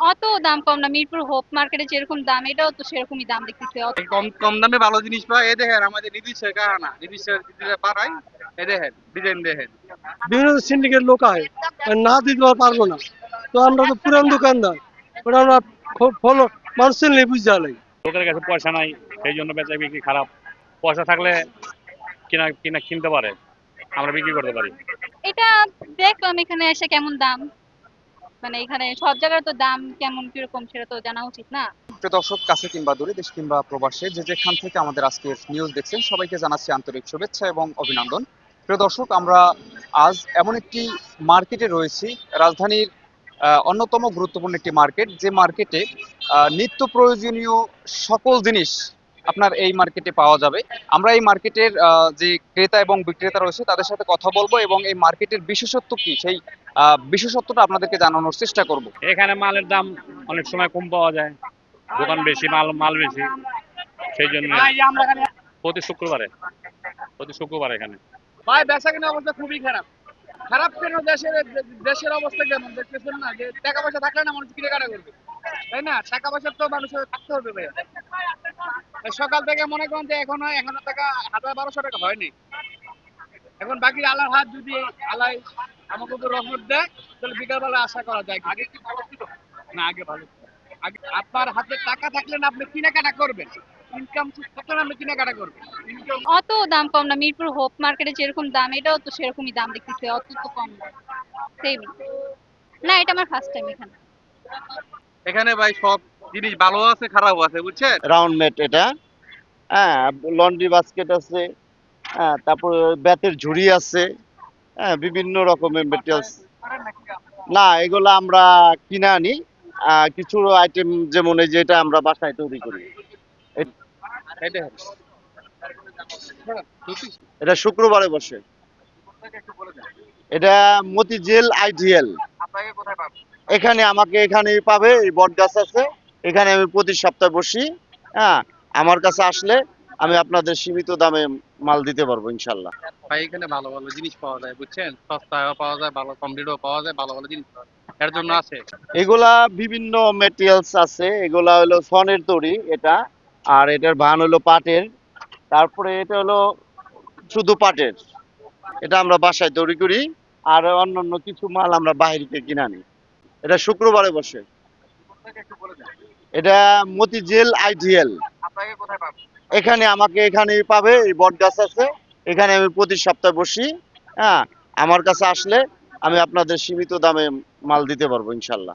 অত দাম কম না, মিরপুর হোপ মার্কেটে যেরকম দাম এটাও তো সেরকমই দাম দেখতেছি। এই কম কম দামে ভালো জিনিস পায়। এই দেখেন আমাদের নির্দিষ্ট কারখানা, নির্দিষ্ট পাড়ায়। এই দেখেন ডিজাইন দেখেন। বিভিন্ন সিন্ডিকেট লোক আয়, আর না দিতে পারবো না। তো আমরা তো পুরান দোকানদার, ওটা আমরা ফলো মানুষের নেই বুঝতে পারলাই। লোকের কাছে পয়সা নাই, সেই জন্য বেচা বিক্রি খারাপ। পয়সা থাকলে কিনা কিনা কিনতে পারে, আমরা বিক্রি করতে পারি। এটা দেখলাম এখানে এসে কেমন দাম, মানে এখানে সব জায়গার তো দাম কেমন কিরকম সেটা তো জানা উচিত না। প্রিয় দর্শক, কাছে কিংবা দূরে, দেশ কিংবা প্রবাসে, যে যেখান থেকে আমাদের আজকের নিউজ দেখছেন, সবাইকে জানাচ্ছি আন্তরিক শুভেচ্ছা এবং অভিনন্দন। প্রিয় দর্শক, আমরা আজ এমন একটি মার্কেটে রয়েছি, রাজধানীর অন্যতম গুরুত্বপূর্ণ একটি মার্কেট, যে মার্কেটে নিত্য প্রয়োজনীয় সকল জিনিস আপনার এই মার্কেটে পাওয়া যাবে। আমরা এই মার্কেটের যে ক্রেতা এবং বিক্রেতা রয়েছে তাদের সাথে কথা বলবো এবং এই মার্কেটের বিশেষত্ব কি সেই বিশেষত্বটা আপনাদেরকে জানানোর চেষ্টা করব। এখানে মালের দাম অনেক সময় কম পাওয়া যায়, দোকান বেশি, মাল মাল বেশি, সেই জন্য প্রতি শুক্রবারে প্রতি শুক্রবার এখানে। ভাই, বেচা কেনার অবস্থা খুবই খারাপ। খারাপ কেন? দেশের দেশের অবস্থা কেমন দেখতেছেন না? যে টাকা পয়সা থাকলে না মানুষ কিনে কাটা করবে, তাই না? টাকা পয়সা তো মানুষের থাকতে হবে ভাই। এই সকাল থেকে মনে করেন যে এখনো 1000 টাকা, 1200 টাকা হয়নি। এখন বাকি আল্লাহর হাত, যদি আল্লাহ আমাকে তো রহমত দেয় তাহলে বিকালবেলা আশা করা যায়। আগে কি ভালো ছিল? না, আগে ভালো ছিল। আগে আপনার হাতে টাকা থাকলে না আপনি কেনাকাটা করবেন, ইনকাম থাকলে না আপনি কেনাকাটা করবেন। ইনকাম অত দাম কম না, মিরপুর হোপ মার্কেটে যেরকম দাম এটাও তো সেরকমই দাম দেখতেছি, অত তো কম না, সেম। না, এটা আমার ফার্স্ট টাইম এখানে। এখানে ভাই সব জিনিস ভালো আছে, খারাপও আছে, বুঝছেন? রাউন্ড মেট এটা। হ্যাঁ, লন্ড্রি বাস্কেট আছে। হ্যাঁ, তারপর বেতের ঝুড়ি আছে। হ্যাঁ, বিভিন্ন রকমের মেটেরিয়ালস। না, এগুলো আমরা কিনে আনি। কিছু আইটেম যেমন এই যে এটা আমরা বাসায় তৈরি করি। এই দেখেন। এটা শুক্রবারে বসে। এটা মতিঝিল আইডিএল। আপনাকে কোথায় পাবো? এখানে আমাকে এখানেই পাবে, এই বট গাছ আছে। এখানে আমি প্রতি সপ্তাহে বসি। হ্যাঁ, আমার কাছে আসলে আমি আপনাদের সীমিত দামে মাল দিতে পারবো ইনশাল্লাহ। ভাই, এখানে ভালো ভালো জিনিস পাওয়া যায়, বুঝছেন? সস্তায়ও পাওয়া যায়, ভালো কমপ্লিটও পাওয়া যায়, ভালো ভালো জিনিস পাওয়া যায়। এর জন্য আছে। এগুলা বিভিন্ন মেটেরিয়ালস আছে। এগুলা হলো সনের তৈরি এটা। আর এটার ভান হলো পাটের। তারপরে এটা হলো শুধু পাটের। এটা আমরা বাসায় তৈরি করি। আর অন্যান্য কিছু মাল আমরা বাইরে থেকে কিনে আনি। এটা শুক্রবারে বসে। এটা মতিঝিল আইডিএল। আপনাকে কোথায় পাবো? এখানে আমাকে এখানেই পাবে, এই বট গাছ আছে। এখানে আমি প্রতি সপ্তাহে বসি। হ্যাঁ, আমার কাছে আসলে আমি আপনাদের সীমিত দামে মাল দিতে পারবো ইনশাল্লাহ।